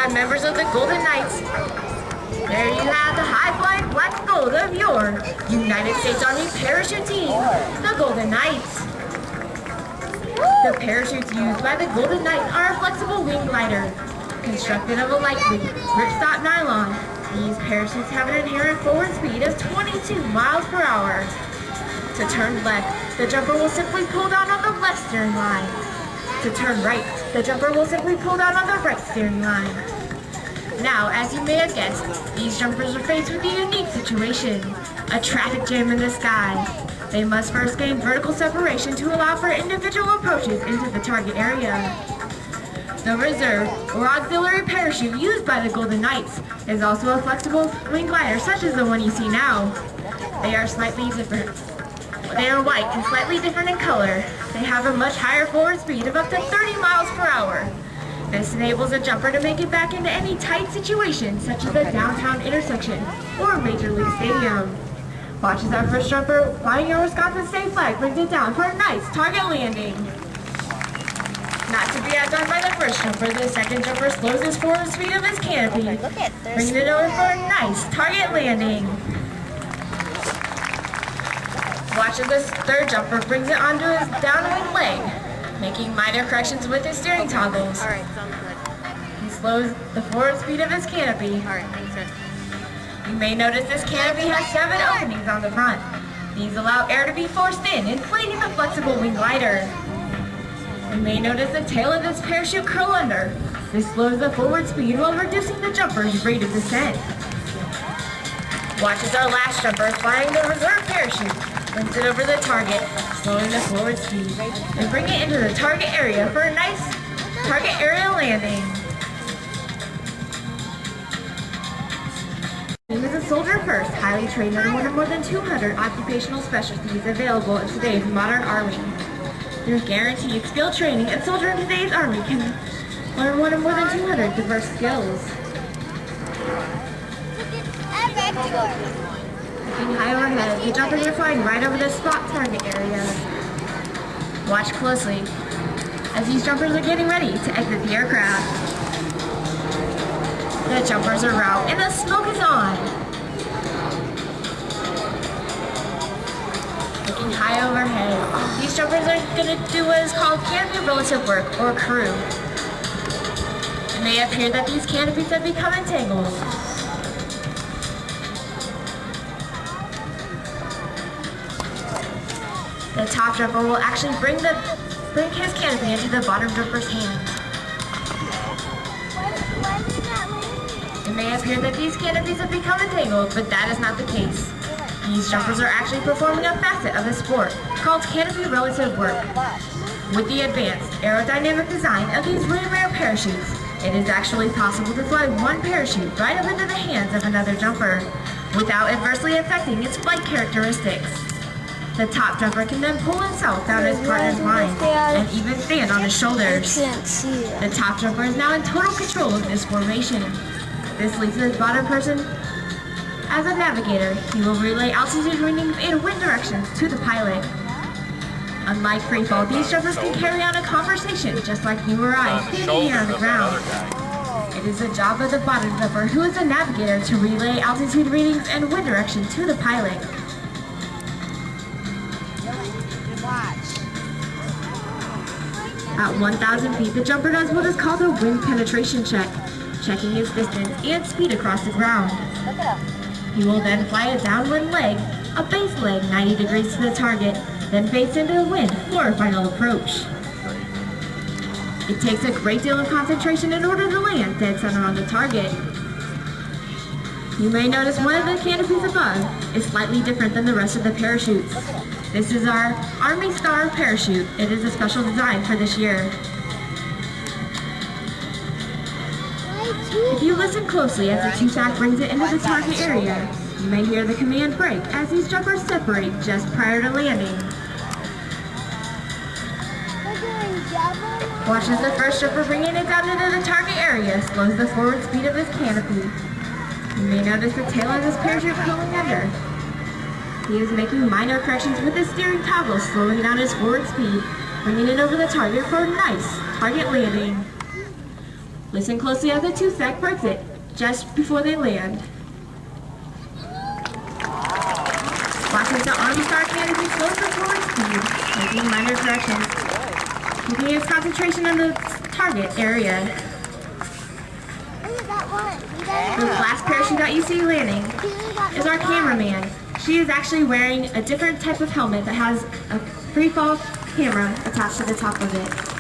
Members of the Golden Knights. There you have the high-flying black and gold of your United States Army parachute team, the Golden Knights. The parachutes used by the Golden Knights are a flexible wing glider, constructed of a lightweight, ripstop nylon. These parachutes have an inherent forward speed of 22 miles per hour. To turn left, the jumper will simply pull down on the left steering line. To turn right, the jumper will simply pull down on the right steering line. Now, as you may have guessed, these jumpers are faced with a unique situation, a traffic jam in the sky. They must first gain vertical separation to allow for individual approaches into the target area. The reserve, or auxiliary parachute used by the Golden Knights is also a flexible wing glider such as the one you see now. They are slightly different. They are white and slightly different in color. They have a much higher forward speed of up to 30 miles per hour. This enables a jumper to make it back into any tight situation, such as a downtown intersection or a major league stadium. Watch as our first jumper, flying your Wisconsin state flag, brings it down for a nice target landing. Not to be outdone by the first jumper, the second jumper slows his forward speed of his canopy, bringing it over for a nice target landing. Watch as this third jumper brings it onto his downwind leg, making minor corrections with his steering toggles. Alright, sounds good. He slows the forward speed of his canopy. Alright, thanks, sir. You may notice this canopy has 7 openings on the front. These allow air to be forced in, inflating the flexible wing glider. You may notice the tail of this parachute curl under. This slows the forward speed while reducing the jumper's rate of descent. Watch as our last jumper, flying the reserve parachute, brings it over the target, slowing the forward speed, and bring it into the target area for a nice target area landing. He is a soldier first, highly trained under one of more than 200 occupational specialties available in today's modern Army. Through guaranteed skill training, a soldier in today's Army can learn one of more than 200 diverse skills. Looking high overhead, the jumpers are flying right over the spot target area. Watch closely as these jumpers are getting ready to exit the aircraft. The jumpers are out and the smoke is on. Looking high overhead, these jumpers are going to do what is called canopy relative work, or crew. It may appear that these canopies have become entangled. The top jumper will actually bring his canopy into the bottom jumper's hand. It may appear that these canopies have become entangled, but that is not the case. These jumpers are actually performing a facet of the sport called canopy relative work. With the advanced aerodynamic design of these rare parachutes, it is actually possible to fly one parachute right up into the hands of another jumper without adversely affecting its flight characteristics. The top jumper can then pull himself down his partner's line and even stand on his shoulders. The top jumper is now in total control of this formation. This leaves the bottom person as a navigator. He will relay altitude readings and wind directions to the pilot. Unlike freefall, these jumpers can carry on a conversation just like you or I standing here on the ground. It is the job of the bottom jumper, who is a navigator, to relay altitude readings and wind direction to the pilot. At 1,000 feet, the jumper does what is called a wind penetration check, checking his distance and speed across the ground. He will then fly a downwind leg, a base leg 90 degrees to the target, then face into the wind for a final approach. It takes a great deal of concentration in order to land dead center on the target. You may notice one of the canopies above is slightly different than the rest of the parachutes. This is our Army Star parachute. It is a special design for this year. If you listen closely as the TSAC brings it into the target area, you may hear the command break as these jumpers separate just prior to landing. Watch as the first jumper bringing it down into the target area slows the forward speed of his canopy. You may notice the tail of his parachute curling under. He is making minor corrections with his steering toggle, slowing down his forward speed, bringing it over the target for a nice target landing. Listen closely as the two-sec birds it just before they land. Watch as the Army Star canopy slows to forward speed, making minor corrections, keeping its concentration on the target area. The last parachute that you see landing is our cameraman. She is actually wearing a different type of helmet that has a free fall camera attached to the top of it.